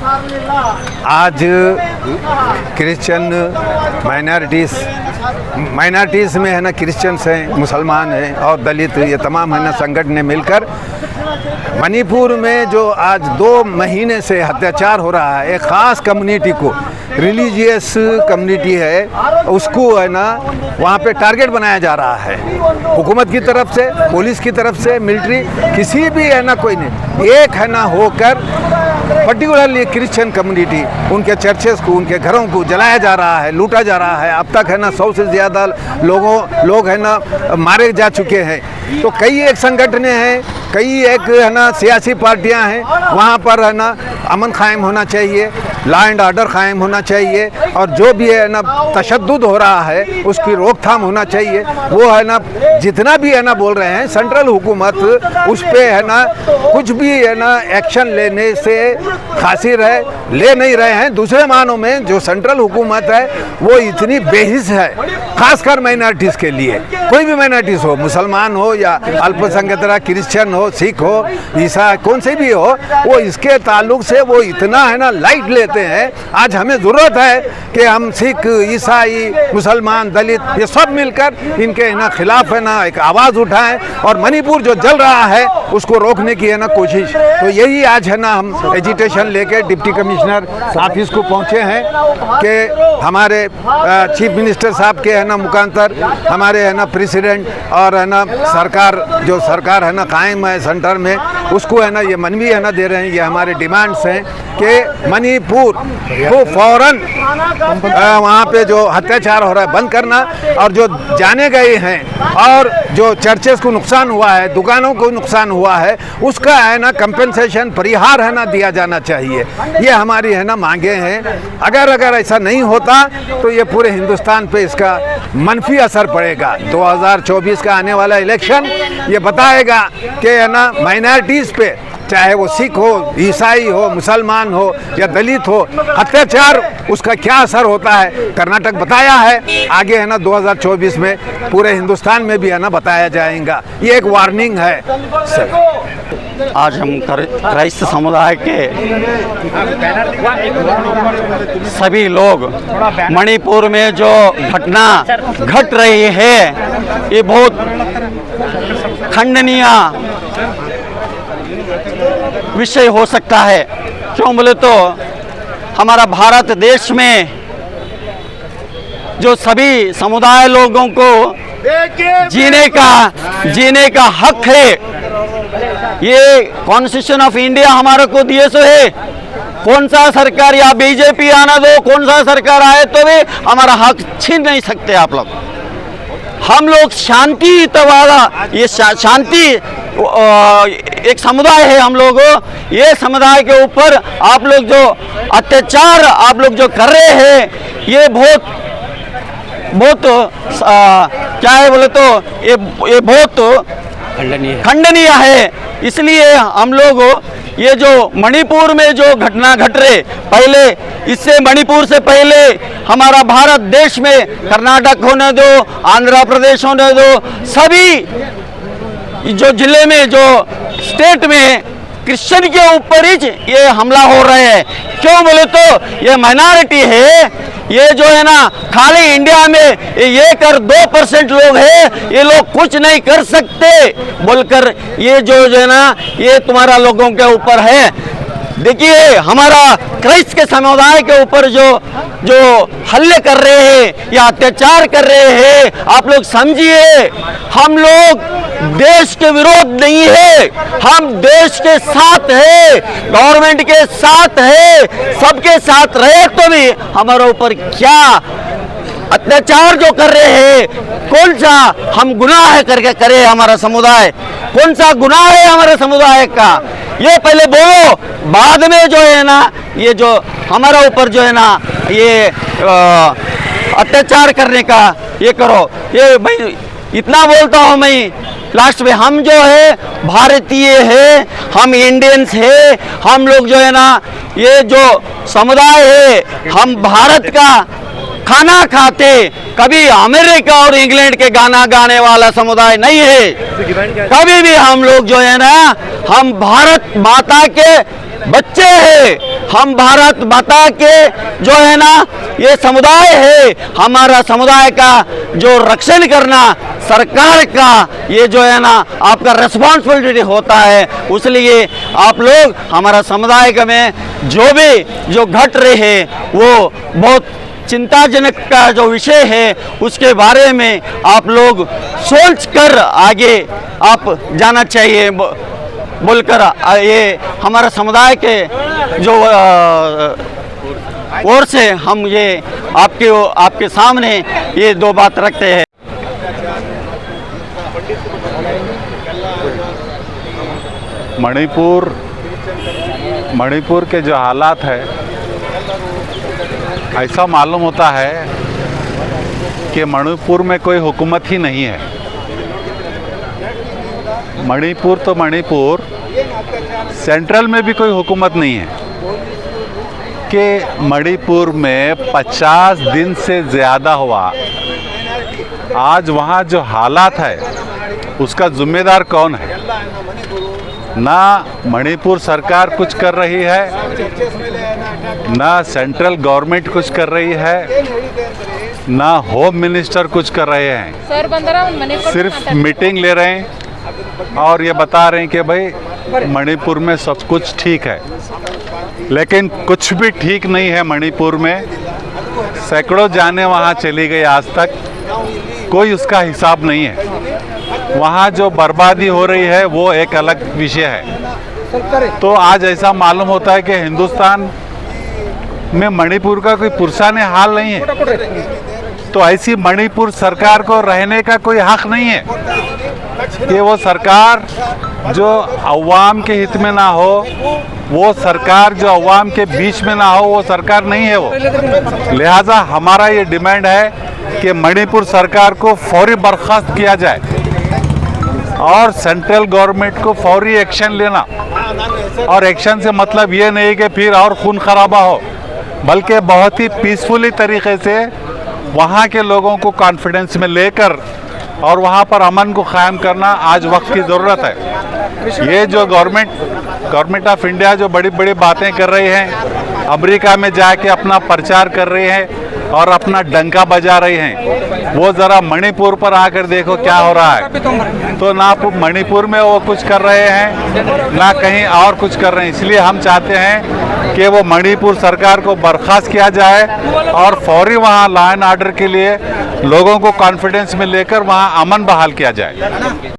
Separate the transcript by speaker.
Speaker 1: आज Christian minorities में है ना, क्रिश्चियंस हैं, मुसलमान हैं और दलित, ये तमाम है ना संगठन ने मिलकर मणिपुर में जो आज 2 महीने से अत्याचार हो रहा है, एक ख़ास कम्युनिटी को, रिलीजियस कम्युनिटी है, उसको है ना वहाँ पे टारगेट बनाया जा रहा है, हुकूमत की तरफ से, पुलिस की तरफ से, मिलिट्री, किसी भी है ना कोई नहीं, एक है ना होकर पर्टिकुलरली क्रिश्चियन कम्युनिटी, उनके चर्चेस को, उनके घरों को जलाया जा रहा है, लूटा जा रहा है। अब तक है ना 100 से ज़्यादा लोग है ना मारे जा चुके हैं। तो कई एक संगठनें हैं, कई एक है ना सियासी पार्टियां हैं, वहाँ पर है ना अमन कायम होना चाहिए, लॉ एंड ऑर्डर कायम होना चाहिए और जो भी है ना तशद्दुद हो रहा है उसकी रोकथाम होना चाहिए। वो है ना जितना भी है ना बोल रहे हैं सेंट्रल हुकूमत उस पर है ना कुछ भी है ना एक्शन लेने से खासिर है, ले नहीं रहे हैं। दूसरे मानों में जो सेंट्रल हुकूमत है वो इतनी बेहिस है, खासकर माइनॉरिटीज़ के लिए, कोई भी माइनॉरिटीज़ हो, मुसलमान हो या अल्पसंख्यक, क्रिश्चियन हो, सिख हो, ईसाई, कौन से भी हो, वो इसके ताल्लुक से वो इतना है ना लाइट लेते हैं। आज हमें ज़रूरत है कि हम सिख, ईसाई, मुसलमान, दलित, ये सब मिलकर इनके है ना खिलाफ है ना एक आवाज़ उठाएं और मणिपुर जो जल रहा है उसको रोकने की है ना कोशिश। तो यही आज है ना हम एजिटेशन लेके डिप्टी कमिश्नर ऑफिस को पहुँचे हैं कि हमारे चीफ मिनिस्टर साहब के है ना मुखांतर हमारे है ना प्रेसिडेंट और है ना सरकार है ना कायम है सेंटर में, उसको है ना ये मनवी है ना दे रहे हैं। ये हमारे डिमांड्स हैं कि मणिपुर को फौरन वहाँ पे जो अत्याचार हो रहा है बंद करना और जो जाने गए हैं और जो चर्चेस को नुकसान हुआ है, दुकानों को नुकसान हुआ है, उसका है ना कंपेंसेशन, परिहार है ना दिया जाना चाहिए। ये हमारी है ना मांगे हैं। अगर ऐसा नहीं होता तो ये पूरे हिंदुस्तान पे इसका मनफी असर पड़ेगा। 2024 का आने वाला इलेक्शन ये बताएगा कि है ना माइनॉरिटीज़ पे, चाहे वो सिख हो, ईसाई हो, मुसलमान हो या दलित हो, अत्याचार उसका क्या असर होता है। कर्नाटक बताया है, आगे है ना 2024 में पूरे हिंदुस्तान में भी है ना बताया जाएगा। ये एक वार्निंग है सर।
Speaker 2: आज हम क्राइस्त समुदाय के सभी लोग मणिपुर में जो घटना घट रही है ये बहुत खंडनीय विषय हो सकता है। क्यों बोले तो हमारा भारत देश में जो सभी समुदाय लोगों को जीने का हक है, ये कॉन्स्टिट्यूशन ऑफ इंडिया हमारे को दिए सो है। कौन सा सरकार या बीजेपी आना दो, कौन सा सरकार आए तो भी हमारा हक छीन नहीं सकते आप लोग। हम लोग शांति वाला, ये शांति एक समुदाय है हम लोग, ये समुदाय के ऊपर आप लोग जो अत्याचार आप लोग जो कर रहे हैं ये बहुत क्या है बोले तो ये बहुत खंडनीय है। इसलिए हम लोग ये जो मणिपुर में जो घटना घट रहे, पहले इससे मणिपुर से पहले हमारा भारत देश में कर्नाटक होने दो, आंध्र प्रदेश होने दो, सभी जो जिले में जो स्टेट में क्रिश्चियन के ऊपर ही ये हमला हो रहे हैं। क्यों बोले तो ये माइनॉरिटी है, ये जो है ना खाली इंडिया में 1 और 2% लोग हैं, ये लोग कुछ नहीं कर सकते बोलकर ये जो है ना ये तुम्हारा लोगों के ऊपर है। देखिए हमारा क्राइस्ट के समुदाय के ऊपर जो हल्ले कर रहे हैं या अत्याचार कर रहे हैं, आप लोग समझिए हम लोग देश के विरोध नहीं है, हम देश के साथ है, गवर्नमेंट के साथ है, सबके साथ रहे तो भी हमारे ऊपर क्या अत्याचार जो कर रहे हैं, कौन सा हम गुनाह करके करे हमारा समुदाय, कौन सा गुनाह है हमारे समुदाय का, ये पहले बोलो, बाद में जो है ना ये जो हमारा ऊपर जो है ना ये अत्याचार करने का ये करो। ये भाई इतना बोलता हूँ मैं, लास्ट में हम जो है भारतीय है, हम इंडियंस है, हम लोग जो है ना ये जो समुदाय है हम भारत का खाना खाते, कभी अमेरिका और इंग्लैंड के गाना गाने वाला समुदाय नहीं है। कभी भी हम लोग जो है ना हम भारत माता के बच्चे हैं, हम भारत माता के जो है ना ये समुदाय है, हमारा समुदाय का जो रक्षण करना सरकार का ये जो है ना आपका रिस्पॉन्सिबिलिटी होता है। इसलिए आप लोग हमारा समुदाय में जो घट रहे हैं वो बहुत चिंताजनक का जो विषय है उसके बारे में आप लोग सोच कर आगे आप जाना चाहिए बोलकर ये हमारा समुदाय के जो ओर से हम ये आपके सामने ये दो बात रखते हैं।
Speaker 3: मणिपुर के जो हालात है, ऐसा मालूम होता है कि मणिपुर में कोई हुकूमत ही नहीं है। मणिपुर सेंट्रल में भी कोई हुकूमत नहीं है कि मणिपुर में 50 दिन से ज़्यादा हुआ। आज वहाँ जो हालात है उसका जिम्मेदार कौन है? ना मणिपुर सरकार कुछ कर रही है, ना सेंट्रल गवर्नमेंट कुछ कर रही है, ना होम मिनिस्टर कुछ कर रहे हैं। सिर्फ मीटिंग ले रहे हैं और ये बता रहे हैं कि भाई मणिपुर में सब कुछ ठीक है, लेकिन कुछ भी ठीक नहीं है। मणिपुर में सैकड़ों जानें वहाँ चली गई, आज तक कोई उसका हिसाब नहीं है। वहाँ जो बर्बादी हो रही है वो एक अलग विषय है। तो आज ऐसा मालूम होता है कि हिंदुस्तान में मणिपुर का कोई पुरसाने हाल नहीं है। तो ऐसी मणिपुर सरकार को रहने का कोई हक नहीं है कि वो सरकार जो अवाम के हित में ना हो, वो सरकार जो अवाम के बीच में ना हो, वो सरकार नहीं है वो। लिहाजा हमारा ये डिमांड है कि मणिपुर सरकार को फौरी बर्खास्त किया जाए और सेंट्रल गवर्नमेंट को फौरी एक्शन लेना। और एक्शन से मतलब ये नहीं कि फिर और खून खराबा हो, बल्कि बहुत ही पीसफुली तरीके से वहाँ के लोगों को कॉन्फिडेंस में लेकर और वहाँ पर अमन को कायम करना आज वक्त की ज़रूरत है। ये जो गवर्नमेंट ऑफ इंडिया जो बड़ी बड़ी बातें कर रही हैं, अमेरिका में जाके अपना प्रचार कर रहे हैं और अपना डंका बजा रही हैं, वो ज़रा मणिपुर पर आकर देखो क्या हो रहा है। तो ना मणिपुर में वो कुछ कर रहे हैं, ना कहीं और कुछ कर रहे हैं। इसलिए हम चाहते हैं कि वो मणिपुर सरकार को बर्खास्त किया जाए और फौरी वहाँ लॉ एंड ऑर्डर के लिए लोगों को कॉन्फिडेंस में लेकर वहाँ अमन बहाल किया जाए।